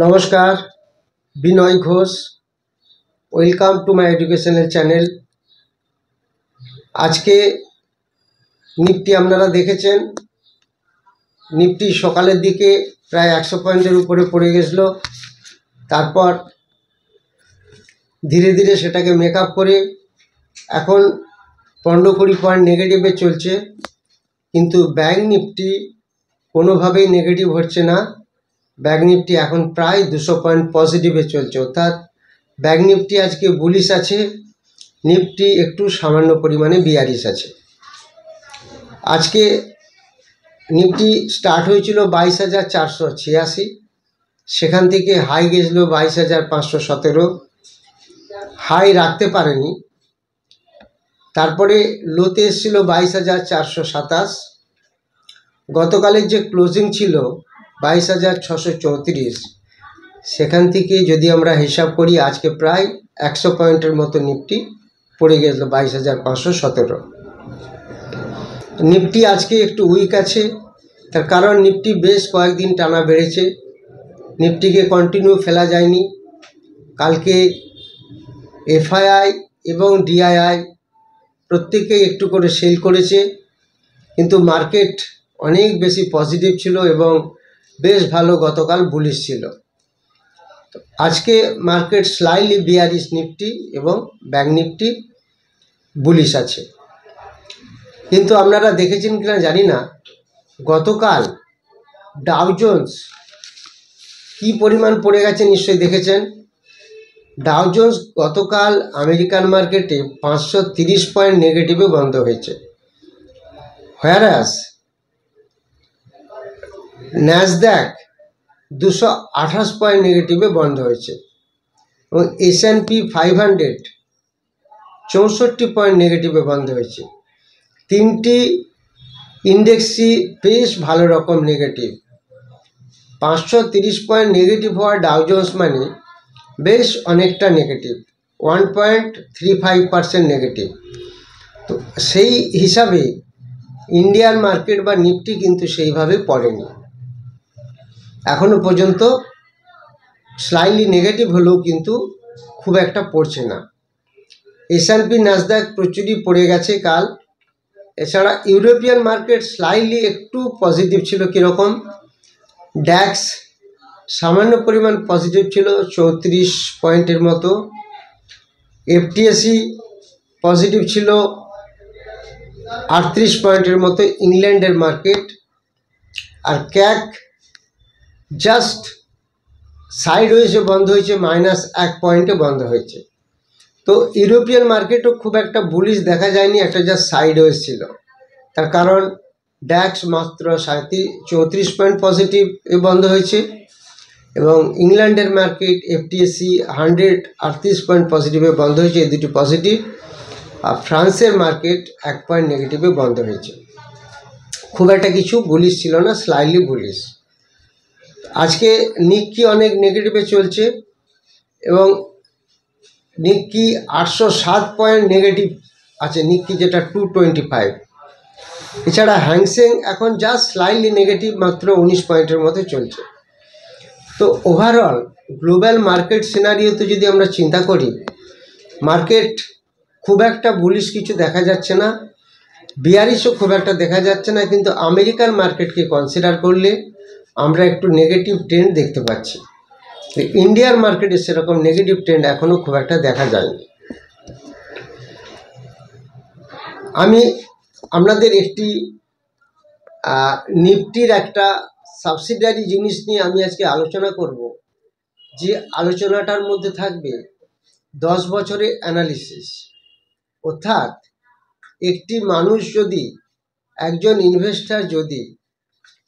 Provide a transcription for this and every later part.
নমস্কার, Binoy Ghosh. Welcome to my educational channel. আজকে Nifty আপনারা দেখেছেন, নিফটি সকালের দিকে প্রায় 100 পয়েন্টের উপরে পড়ে গেছিল। তারপর ধীরে ধীরে সেটাকে মেকআপ করে এখন 15-20 পয়েন্ট নেগেটিভে চলছে। কিন্তু ব্যাঙ্ক নিফটি কোনোভাবেই নেগেটিভ হচ্ছে না। ব্যাঙ্ক নিফটি এখন প্রায় 200 পয়েন্ট পজিটিভে চলছে, অর্থাৎ ব্যাঙ্ক নিফটি আজকে বুলিশ আছে, নিফটি একটু সামান্য পরিমাণে বিয়ারিশ আছে। আজকে নিফটি স্টার্ট হয়েছিল 22,486, সেখান থেকে হাই গেছিল 22,517, হাই রাখতে পারেনি। তারপরে লোতে এসেছিল 22,427। গতকালের যে ক্লোজিং ছিল 22,634, সেখান থেকে যদি আমরা হিসাব করি আজকে প্রায় 100 পয়েন্টের মতো নিফটি পড়ে গেছিল 22,517। নিফটি আজকে একটু উইক আছে, তার কারণ নিফটি বেশ কয়েকদিন টানা বেড়েছে, নিফটিকে কন্টিনিউ ফেলা যায়নি। কালকে এফআইআই এবং ডিআইআই প্রত্যেকেই একটু করে সেল করেছে, কিন্তু মার্কেট অনেক বেশি পজিটিভ ছিল এবং বেশ ভালো গতকাল বুলিশ ছিল। আজকে মার্কেট স্লাইটলি বিয়ারিশ নিফটি এবং ব্যাঙ্ক নিফটি বুলিশ আছে। কিন্তু আপনারা দেখেছেন কিনা জানি না, গতকাল ডাউ জোন্স কী পরিমাণ পড়ে গেছে নিশ্চয়ই দেখেছেন। ডাউ জোন্স গতকাল আমেরিকান মার্কেটে 530 পয়েন্ট নেগেটিভে বন্ধ হয়েছে, হোয়ারাস ন্যাসড্যাক 228 পয়েন্ট নেগেটিভে বন্ধ হয়েছে এবং S&P 500 64 পয়েন্ট নেগেটিভে বন্ধ হয়েছে। তিনটি ইন্ডেক্সই বেশ ভালো রকম নেগেটিভ। 530 পয়েন্ট নেগেটিভ হওয়া ডাউ জোন্স মানে বেশ অনেকটা নেগেটিভ, 1.35% নেগেটিভ। তো সেই হিসাবে ইন্ডিয়ান মার্কেট বা নিফটি কিন্তু সেইভাবে পড়েনি এখনো পর্যন্ত। স্লাইটলি নেগেটিভ হলেও কিন্তু খুব একটা পড়ছে না। S&P ন্যাসড্যাক প্রচুরই পড়ে গেছে কাল। এছাড়া ইউরোপিয়ান মার্কেট স্লাইটলি একটু পজিটিভ ছিল। কীরকম? ড্যাক্স সামান্য পরিমাণ পজিটিভ ছিল, 34 পয়েন্টের মতো। FTSE পজিটিভ ছিল 38 পয়েন্টের মতো ইংল্যান্ডের মার্কেট। আর ক্যাক জাস্ট সাইড হয়েছে, বন্ধ হয়েছে, -1 পয়েন্টে বন্ধ হয়েছে। তো ইউরোপিয়ান মার্কেটও খুব একটা বুলিশ দেখা যায়নি, একটা জাস্ট সাইড হয়েছিল। তার কারণ ড্যাক্স মাত্র 34 পয়েন্ট পজিটিভ এ বন্ধ হয়েছে এবং ইংল্যান্ডের মার্কেট FTSE 138 পয়েন্ট পজিটিভে বন্ধ হয়েছে, এই দুটি পজিটিভ। আর ফ্রান্সের মার্কেট 1 পয়েন্ট নেগেটিভে বন্ধ হয়েছে। খুব একটা কিছু বুলিশ ছিল না, স্লাইটলি বুলিশ। আজকে নিক্কি অনেক নেগেটিভে চলছে এবং নিক্কি 807 পয়েন্ট নেগেটিভ আছে, নিক্কি যেটা 225। এছাড়া হ্যাংসেং এখন জাস্ট স্লাইটলি নেগেটিভ, মাত্র 19 পয়েন্টের মধ্যে চলছে। তো ওভারঅল গ্লোবাল মার্কেট সিনারিওতে যদি আমরা চিন্তা করি, মার্কেট খুব একটা বুলিশ কিছু দেখা যাচ্ছে না, বিয়ারিশও খুব একটা দেখা যাচ্ছে না। কিন্তু আমেরিকান মার্কেটকে কনসিডার করলে আমরা একটু নেগেটিভ ট্রেন্ড দেখতে পাচ্ছি। ইন্ডিয়ার মার্কেটে সেরকম নেগেটিভ ট্রেন্ড এখনও খুব একটা দেখা যায়নি। আমি আপনাদের একটি নিফটির একটা সাবসিডিয়ারি জিনিস নিয়ে আমি আজকে আলোচনা করব, যে আলোচনাটার মধ্যে থাকবে 10 বছরের অ্যানালিসিস। অর্থাৎ একটি মানুষ যদি, একজন ইনভেস্টার যদি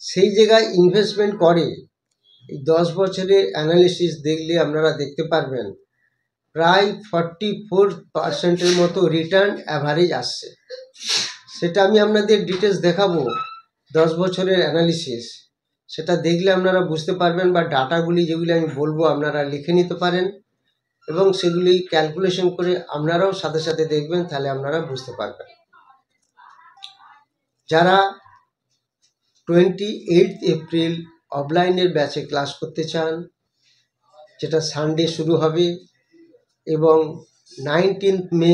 সেই জায়গায় ইনভেস্টমেন্ট করে, এই 10 বছরের অ্যানালিসিস দেখলে আপনারা দেখতে পারবেন প্রায় 44%-এর মতো রিটার্ন অ্যাভারেজ আসছে। সেটা আমি আপনাদের ডিটেলস দেখাবো, 10 বছরের অ্যানালিসিস। সেটা দেখলে আপনারা বুঝতে পারবেন, বা ডাটাগুলি যেগুলি আমি বলবো আপনারা লিখে নিতে পারেন এবং সেগুলি ক্যালকুলেশন করে আপনারাও সাথে সাথে দেখবেন, তাহলে আপনারা বুঝতে পারবেন। যারা 28 এপ্রিল অফলাইনের ব্যাচে ক্লাস করতে চান, যেটা সানডে শুরু হবে, এবং 19 মে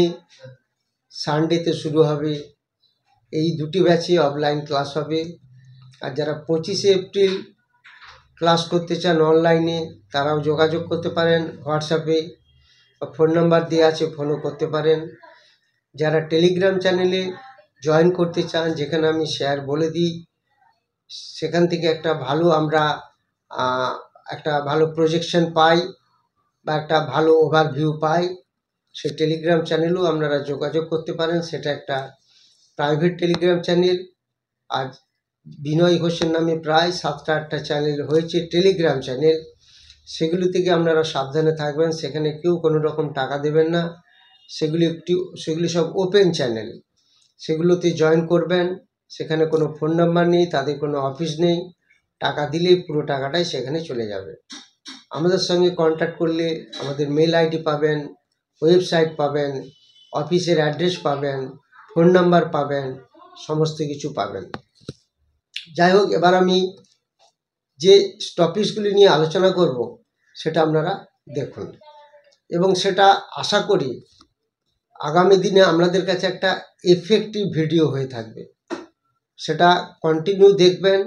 সানডেতে শুরু হবে। এই দুটি ব্যাচে অফলাইন ক্লাস হবে। আর যারা 25শে এপ্রিল ক্লাস করতে চান অনলাইনে, তারাও যোগাযোগ করতে পারেন হোয়াটসঅ্যাপে, ফোন নাম্বার দেওয়া আছে, ফোনও করতে পারেন। যারা টেলিগ্রাম চ্যানেলে জয়েন করতে চান, যেখানে আমি শেয়ার বলে দিই, সেখান থেকে একটা ভালো প্রজেকশন পাই বা একটা ভালো ওভারভিউ পাই, সেই টেলিগ্রাম চ্যানেলেও আপনারা যোগাযোগ করতে পারেন। সেটা একটা প্রাইভেট টেলিগ্রাম চ্যানেল। আর বিনয় ঘোষের নামে প্রায় 7-8টা চ্যানেল হয়েছে টেলিগ্রাম চ্যানেল, সেগুলি থেকে আপনারা সাবধানে থাকবেন। সেখানে কেউ কোনো রকম টাকা দেবেন না, সেগুলি সব ওপেন চ্যানেল, সেগুলোতে জয়েন করবেন। সেখানে কোনো ফোন নাম্বার নেই, তাদের কোনো অফিস নেই, টাকা দিলেই পুরো টাকাটাই সেখানে চলে যাবে। আমাদের সঙ্গে কন্ট্যাক্ট করলে আমাদের মেল আইডি পাবেন, ওয়েবসাইট পাবেন, অফিসের অ্যাড্রেস পাবেন, ফোন নাম্বার পাবেন, সমস্ত কিছু পাবেন। যাই হোক, এবার আমি যে টপিকসগুলি নিয়ে আলোচনা করব সেটা আপনারা দেখুন, এবং সেটা আশা করি আগামী দিনে আপনাদের কাছে একটা এফেক্টিভ ভিডিও হয়ে থাকবে। সেটা কন্টিনিউ দেখবেন,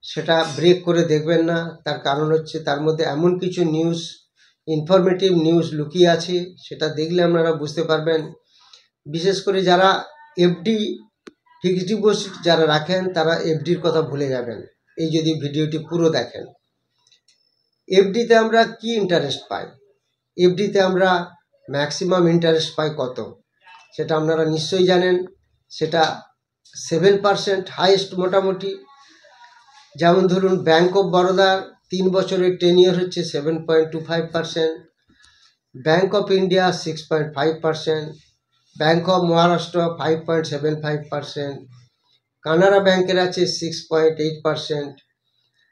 সেটা ব্রেক করে দেখবেন না। তার কারণ হচ্ছে তার মধ্যে এমন কিছু নিউজ, ইনফরমেটিভ নিউজ লুকিয়ে আছে, সেটা দেখলে আপনারা বুঝতে পারবেন। বিশেষ করে যারা এফডি, ফিক্সড ডিপোজিট যারা রাখেন, তারা এফডির কথা ভুলে যাবেন এই যদি ভিডিওটি পুরো দেখেন। এফডিতে আমরা কি ইন্টারেস্ট পাই? এফডিতে আমরা ম্যাক্সিমাম ইন্টারেস্ট পাই কত, সেটা আপনারা নিশ্চয়ই জানেন। সেটা 7% হাইয়েস্ট মোটামুটি। যেমন ধরুন, ব্যাঙ্ক অফ বরোদার 3 বছরের 10 ইয়ার হচ্ছে 7.25%, bank of India 6.5%, bank of Maharashtra 5.75%, Canara ব্যাঙ্কের আছে 6.8%,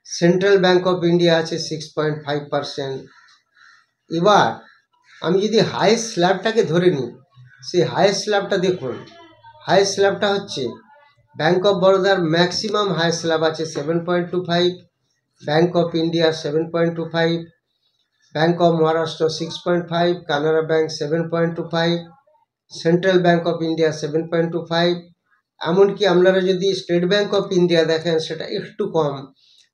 সেন্ট্রাল ব্যাঙ্ক অফ ইন্ডিয়া আছে 6.5%। এবার আমি যদি হাইয়েস্ট স্ল্যাবটাকে ধরে নিই, সেই হাইয়েস্ট স্ল্যাবটা দেখুন। হাইয়েস্ট স্ল্যাবটা হচ্ছে ব্যাঙ্ক অফ বরোদার ম্যাক্সিমাম হাইয়েস্ট স্ল্যাব আছে 7.25, bank of India 7.25, bank of Maharashtra 6.5, Canara bank 7.25, central bank of India 7.25, এমনকি আপনারা যদি স্টেট ব্যাঙ্ক অফ ইন্ডিয়া দেখেন সেটা একটু কম,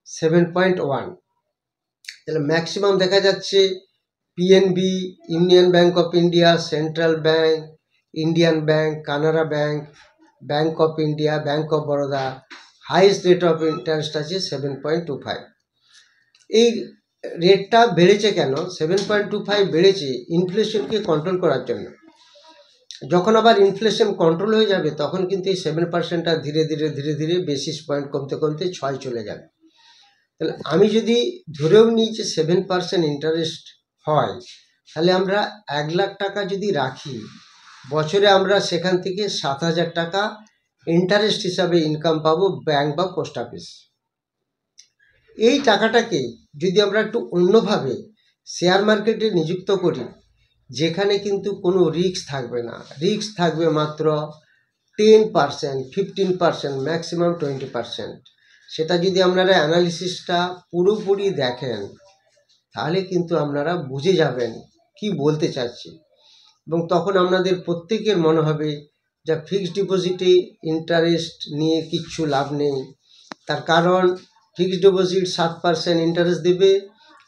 7.1। তাহলে ম্যাক্সিমাম দেখা যাচ্ছে PNB, union bank of India, central bank, Indian bank, Canara bank, bank of India, bank of Baroda, highest rate of interest আছে 7.25। এই রেটটা বেড়েছে কেন? 7.25 বেড়েছে ইনফ্লেশনকে কন্ট্রোল করার জন্য। যখন আবার ইনফ্লেশন কন্ট্রোল হয়ে যাবে, তখন কিন্তু এই 7%টা ধীরে ধীরে বেসিস পয়েন্ট কমতে কমতে 6 চলে যাবে। তাহলে আমি যদি ধরেও নিই যে 7% ইন্টারেস্ট হয়, তাহলে আমরা 1 লাখ টাকা যদি রাখি, বছরে আমরা সেখান থেকে 7,000 টাকা ইন্টারেস্ট হিসাবে ইনকাম পাবো ব্যাংক বা পোস্ট অফিস। এই টাকাটাকে যদি আমরা একটু অন্যভাবে শেয়ার মার্কেটে নিযুক্ত করি, যেখানে কিন্তু কোনো রিস্ক থাকবে না, রিস্ক থাকবে মাত্র 10%, 15%, ম্যাক্সিমাম 20%, সেটা যদি আপনারা অ্যানালিসিসটা পুরোপুরি দেখেন, তাহলে কিন্তু আপনারা বুঝে যাবেন কি বলতে চাচ্ছি। এবং তখন আপনাদের প্রত্যেকের মনে হবে যে ফিক্সড ডিপোজিটে ইন্টারেস্ট নিয়ে কিচ্ছু লাভ নেই। তার কারণ ফিক্সড ডিপোজিট 7% ইন্টারেস্ট দেবে,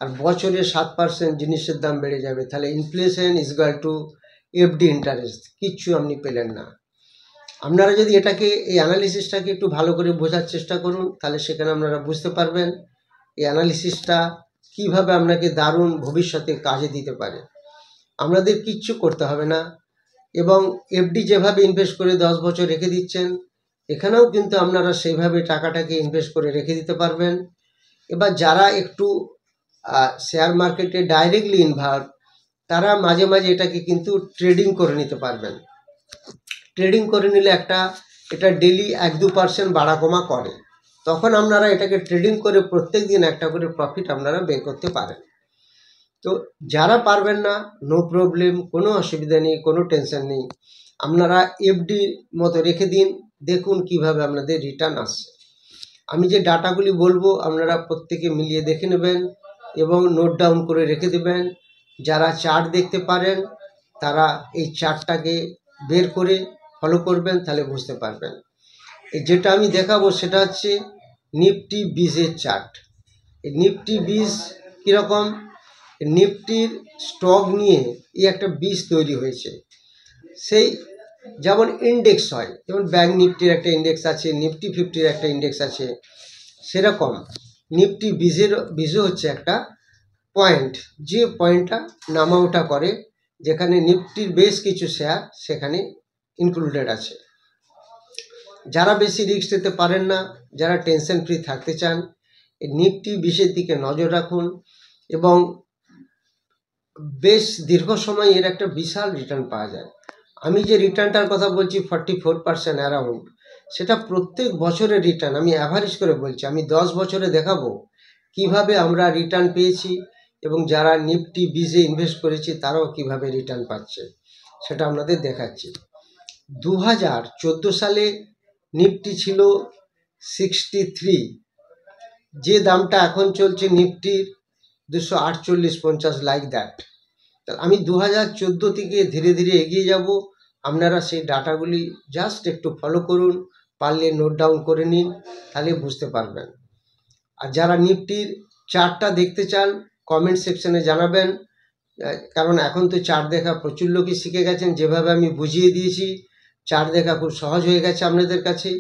আর বছরে 7% জিনিসের দাম বেড়ে যাবে। তাহলে inflation is equal to FD interest, কিচ্ছু আপনি পেলেন না। আপনারা যদি এই অ্যানালিসিসটাকে একটু ভালো করে বোঝার চেষ্টা করুন, তাহলে সেখানে আপনারা বুঝতে পারবেন এই অ্যানালিসিসটা কীভাবে আপনাকে দারুণ ভবিষ্যতে কাজে দিতে পারে। আপনাদের কিচ্ছু করতে হবে না, এবং এফডি যেভাবে ইনভেস্ট করে 10 বছর রেখে দিচ্ছেন, এখানেও কিন্তু আপনারা সেইভাবে টাকাটাকে ইনভেস্ট করে রেখে দিতে পারবেন। এবার যারা একটু শেয়ার মার্কেটে ডাইরেক্টলি ইনভলভ, তারা মাঝে মাঝে এটাকে কিন্তু ট্রেডিং করে নিতে পারবেন। ট্রেডিং করে নিলে এটা ডেলি 1-2% বাড়া কমা করে, তখন আপনারা এটাকে ট্রেডিং করে প্রত্যেক দিন একটা করে প্রফিট আপনারা বের করতে পারেন। তো যারা পারবেন না, নো প্রবলেম, কোনো অসুবিধা নেই, কোনো টেনশন নেই, আপনারা এফডি মতো রেখে দিন, দেখুন কিভাবে আপনাদের রিটার্ন আসছে। আমি যে ডাটাগুলি বলবো আপনারা প্রত্যেকে মিলিয়ে দেখে নেবেন, এবং নোট ডাউন করে রেখে দেবেন। যারা চার্ট দেখতে পারেন তারা এই চার্টটাকে বের করে ফলো করবেন, তাহলে বুঝতে পারবেন। যেটা আমি দেখাবো সেটা হচ্ছে নিফটি 20-এর চার্ট। এই নিফটি 20 কীরকম, নিফটির স্টক নিয়ে এই একটা 20 তৈরি হয়েছে। সেই যেমন ইন্ডেক্স হয়, যেমন ব্যাংক নিফটির একটা ইন্ডেক্স আছে, নিফটি 50-র একটা ইন্ডেক্স আছে, সেরকম নিফটি 20 হচ্ছে একটা পয়েন্ট, যে পয়েন্টটা নামা ওঠা করে, যেখানে নিফটির বেশ কিছু শেয়ার সেখানে ইনক্লুডেড আছে। যারা বেশি রিস্ক নিতে পারেন না, যারা টেনশন ফ্রি থাকতে চান, এই নিফটি 20-এর দিকে নজর রাখুন এবং বেশ দীর্ঘ সময় এর একটা বিশাল রিটার্ন পাওয়া যায়। আমি যে রিটার্নটার কথা বলছি 44% অ্যারাউন্ড, সেটা প্রত্যেক বছরের রিটার্ন, আমি অ্যাভারেজ করে বলছি। আমি 10 বছরে দেখাবো কিভাবে আমরা রিটার্ন পেয়েছি এবং যারা নিফটি 20-এ ইনভেস্ট করেছে তারাও কিভাবে রিটার্ন পাচ্ছে সেটা আপনাদের দেখাচ্ছি। 2014 সালে নিফটি ছিল 63, যে দামটা এখন চলছে নিফটির 248-50, লাইক দ্যাট। আমি 2014 থেকে ধীরে ধীরে এগিয়ে যাব, আপনারা সেই ডাটাগুলি জাস্ট একটু ফলো করুন, পারলে নোট ডাউন করে নিন, তাহলে বুঝতে পারবেন। আর যারা নিফটির চার্টটা দেখতে চান কমেন্ট সেকশনে জানাবেন, কারণ এখন তো চার্ট দেখা প্রচুর লোকই শিখে গেছেন। যেভাবে আমি বুঝিয়ে দিয়েছি চার্ট দেখা খুব সহজ হয়ে গেছে আপনাদের কাছে।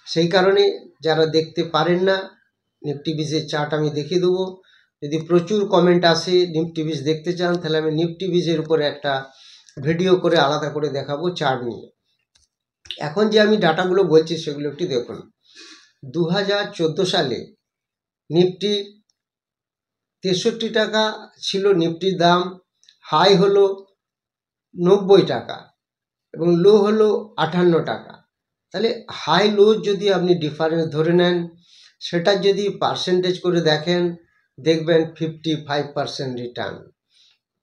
সেই কারণে যারা দেখতে পারেন না, নিফটি 20-এর চার্ট আমি দেখিয়ে দেবো। যদি প্রচুর কমেন্ট আসে নিফটি 20 দেখতে চান, তাহলে আমি নিফটি 20-এর উপরে একটা ভিডিও করে আলাদা করে দেখাবো চার্ট নিয়ে। এখন যে আমি ডাটাগুলো বলছি সেগুলো একটু দেখুন। 2014 সালে নিফটির 63 টাকা ছিল নিফটির দাম, হাই হলো 90 টাকা এবং লো হলো 58 টাকা। তাহলে হাই লো যদি আপনি ডিফারেন্স ধরে নেন, সেটা যদি পার্সেন্টেজ করে দেখেন, দেখবেন 55% রিটার্ন।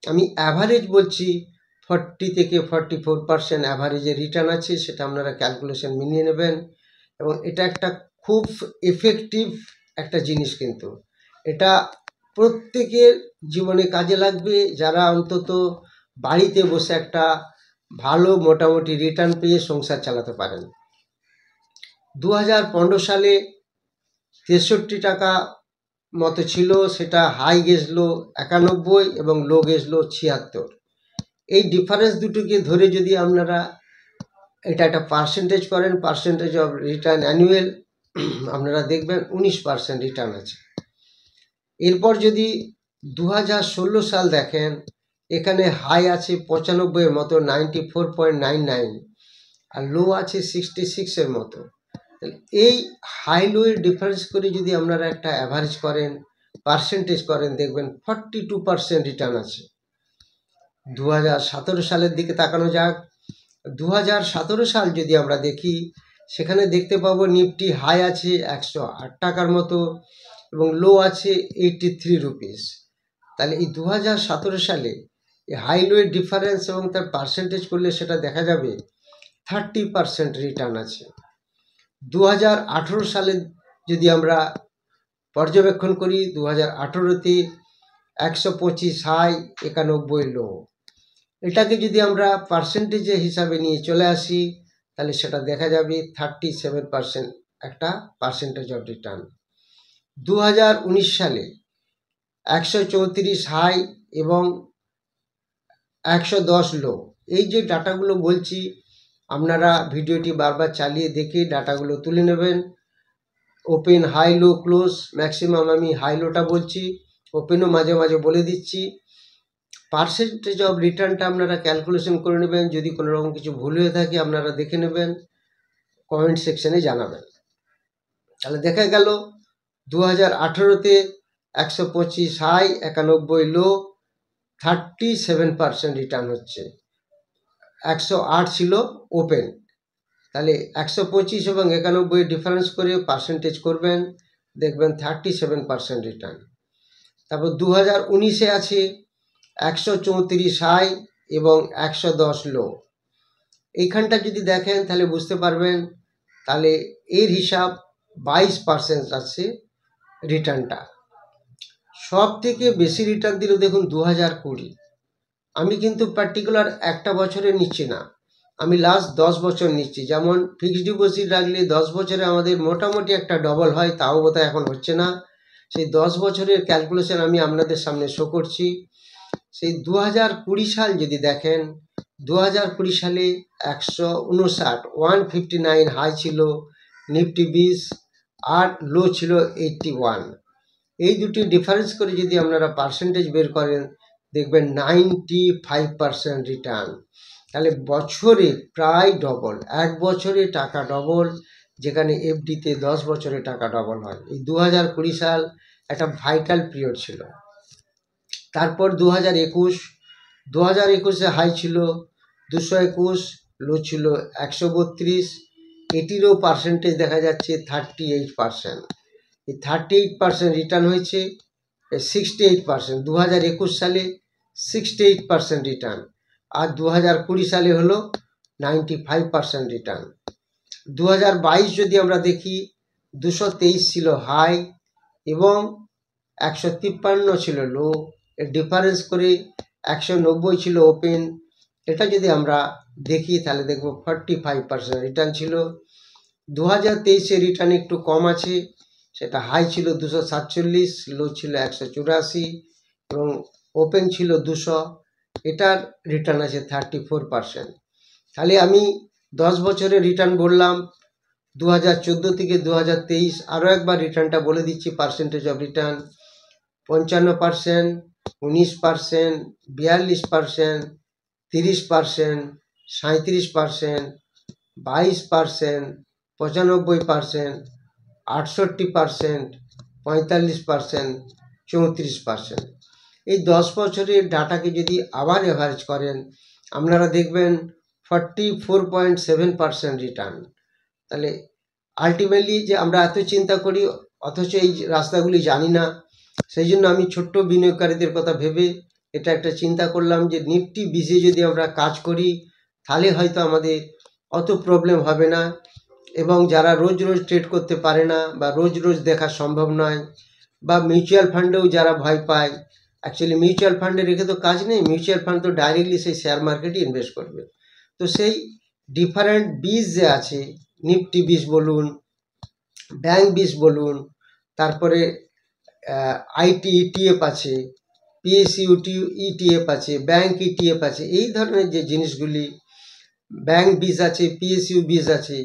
আমি অ্যাভারেজ বলছি 40 থেকে 44% অ্যাভারেজে রিটার্ন আছে, সেটা আপনারা ক্যালকুলেশন মিলিয়ে নেবেন। এবং এটা একটা খুব এফেক্টিভ একটা জিনিস, কিন্তু এটা প্রত্যেকের জীবনে কাজে লাগবে, যারা অন্তত বাড়িতে বসে একটা ভালো মোটামুটি রিটার্ন পেয়ে সংসার চালাতে পারেন। 2015 সালে 63 টাকা মতো ছিল, সেটা হাই গেছলো 91 এবং লো গেছলো 76। এই ডিফারেন্স দুটোকে ধরে যদি আপনারা এটা একটা পার্সেন্টেজ করেন, পার্সেন্টেজ অফ রিটার্ন অ্যানুয়াল, আপনারা দেখবেন 19% রিটার্ন আছে। এরপর যদি 2016 সাল দেখেন, এখানে হাই আছে 95-এর মতো, 94.99, আর লো আছে 66-এর মতো। এই হাই লো এর ডিফারেন্স করে যদি আপনারা একটা অ্যাভারেজ করেন, পার্সেন্টেজ করেন, দেখবেন 42% রিটার্ন আছে। 2017 সালের দিকে তাকানো যাক। 2017 সাল যদি আমরা দেখি, সেখানে দেখতে পাবো নিফটি হাই আছে 108 টাকার মতো এবং লো আছে 83 রুপিস। তাহলে এই 2017 সালে এই হাই লো এর ডিফারেন্স এবং তার পার্সেন্টেজ করলে সেটা দেখা যাবে 30% রিটার্ন আছে। 2018 সালে যদি আমরা পর্যবেক্ষণ করি, 2018-তে 125 হাই, 91 লো। এটাকে যদি আমরা পার্সেন্টেজের হিসাবে নিয়ে চলে আসি, তাহলে সেটা দেখা যাবে 37% একটা পার্সেন্টেজ অফ রিটার্ন। 2019 সালে 134 হাই এবং 110 লো। এই যে ডাটাগুলো বলছি, আপনারা ভিডিওটি বারবার চালিয়ে দেখে ডাটাগুলো তুলে নেবেন। ওপেন, হাই, লো, ক্লোজ, ম্যাক্সিমাম আমি হাই লোটা বলছি, ওপেনও মাঝে মাঝে বলে দিচ্ছি। পার্সেন্টেজ অফ রিটার্নটা আপনারা ক্যালকুলেশন করে নেবেন। যদি কোনো রকম কিছু ভুল হয়ে থাকে আপনারা দেখে নেবেন, কমেন্ট সেকশনে জানাবেন। তাহলে দেখা গেল 2018-তে 125 হাই, 91 লো, 37% রিটার্ন হচ্ছে। 108 ছিল ওপেন। তাহলে 125 এবং 91 ডিফারেন্স করে পার্সেন্টেজ করবেন, দেখবেন 37% রিটার্ন। তারপর 2019-এ আছে 134 হাই এবং 110 লো। এইখানটা যদি দেখেন তাহলে বুঝতে পারবেন, তাহলে এর হিসাব 22% আছে রিটার্নটা। সব থেকে বেশি রিটার্ন দিল দেখুন 2020। আমি কিন্তু পার্টিকুলার একটা বছরে নিচ্ছি না, আমি লাস্ট 10 বছর নিচ্ছি। যেমন ফিক্সড ডিপোজিট রাখলে 10 বছরে আমাদের মোটামুটি একটা ডবল হয়, তাও বোধহয় এখন হচ্ছে না। সেই 10 বছরের ক্যালকুলেশন আমি আপনাদের সামনে শো করছি। সেই 2020 সাল যদি দেখেন, 2020 সালে 159 159 হাই ছিল নিফটি 20, আর লো ছিল 81। এই দুটি ডিফারেন্স করে যদি আপনারা পার্সেন্টেজ বের করেন, দেখবেন 95% রিটার্ন। তাহলে বছরে প্রায় ডবল, এক বছরে টাকা ডবল, যেখানে এফডিতে 10 বছরে টাকা ডবল হয়। এই 2020 সাল একটা ভাইটাল পিরিয়ড ছিল। তারপর 2021 হাই ছিল 221, লো ছিল 132, এটিরও পার্সেন্টেজ দেখা যাচ্ছে 38%। এই 38% রিটার্ন হয়েছে 68%। 2021 সালে 68% রিটার্ন, আর 2020 সালে হলো 95% রিটার্ন। 2022 যদি আমরা দেখি, 223 ছিল হাই এবং 153 ছিল লো, এর ডিফারেন্স করে 190 ছিল ওপেন। এটা যদি আমরা দেখি তাহলে দেখব 45% রিটার্ন ছিল। 2023 রিটার্ন একটু কম আছে, সেটা হাই ছিল 247, লো ছিল 184 এবং ওপেন ছিল 200। এটার রিটার্ন আছে 34%। তাহলে আমি 10 বছরের রিটার্ন বললাম 2014 থেকে 2023। আরও একবার রিটার্নটা বলে দিচ্ছি, পার্সেন্টেজ অফ রিটার্ন 55%, 19%, 42%, 30%, 37%, 22%, 95%, 68%, 45%, 34%। এই 10 বছরের ডাটাকে যদি আবার অ্যাভারেজ করেন, আপনারা দেখবেন 44.7% রিটার্ন। তাহলে আলটিমেটলি যে আমরা এত চিন্তা করি অথচ এই রাস্তাগুলি জানি না, সেই জন্য আমি ছোট্ট বিনিয়োগকারীদের কথা ভেবে এটা একটা চিন্তা করলাম যে নিফটি 20-এ যদি আমরা কাজ করি তাহলে হয়তো আমাদের অত প্রবলেম হবে না। এবং যারা রোজ রোজ ট্রেড করতে পারে না বা রোজ রোজ দেখা সম্ভব নয়, বা মিউচুয়াল ফান্ডেও যারা ভয় পায়, অ্যাকচুয়ালি মিউচুয়াল ফান্ডে রেখে তো কাজ নেই, মিউচুয়াল ফান্ড তো ডাইরেক্টলি সেই শেয়ার মার্কেটে ইনভেস্ট করবে। তো সেই ডিফারেন্ট 20 যে আছে, নিফটি 20 বলুন, ব্যাংক 20 বলুন, তারপরে আইটি ইটিএফ আছে, পিএসইউ ইটিএফ আছে, ব্যাংক ইটিএফ আছে, এই ধরনের যে জিনিসগুলি, ব্যাংক 20 আছে, পিএসইউ 20 আছে,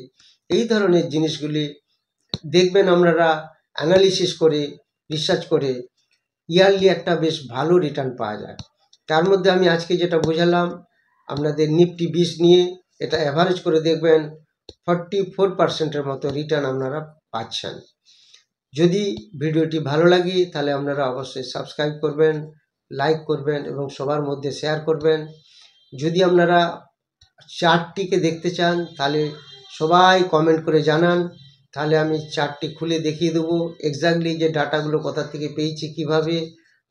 এই ধরনের জিনিসগুলি দেখবেন আপনারা অ্যানালিসিস করে রিসার্চ করে ইয়ারলি একটা বেশ ভালো রিটার্ন পাওয়া যায়। তার মধ্যে আমি আজকে যেটা বোঝালাম আপনাদের নিফটি 20 নিয়ে, এটা অ্যাভারেজ করে দেখবেন 44%-এর মতো রিটার্ন আপনারা পাচ্ছেন। যদি ভিডিওটি ভালো লাগে তাহলে আপনারা অবশ্যই সাবস্ক্রাইব করবেন, লাইক করবেন এবং সবার মধ্যে শেয়ার করবেন। যদি আপনারা চার্টটিকে দেখতে চান তাহলে সবাই কমেন্ট করে জানান, তাহলে আমি চার্টটি খুলে দেখিয়ে দেবো এক্স্যাক্টলি যে ডাটাগুলো কোথা থেকে পেয়েছি কিভাবে,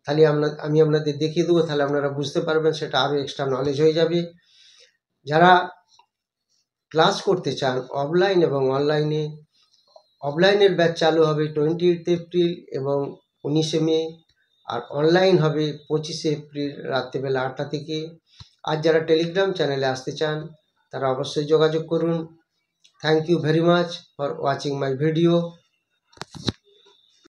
তাহলে আমি আপনাদের দেখিয়ে দেবো, তাহলে আপনারা বুঝতে পারবেন, সেটা আরও এক্সট্রা নলেজ হয়ে যাবে। যারা ক্লাস করতে চান অফলাইন এবং অনলাইনে, অফলাইনের ব্যাচ চালু হবে 28 এপ্রিল এবং 19 মে, আর অনলাইন হবে 25 এপ্রিল রাত্রিবেলা 8টা থেকে। আর যারা টেলিগ্রাম চ্যানেলে আসতে চান তারা অবশ্যই যোগাযোগ করুন। Thank you very much for watching my video.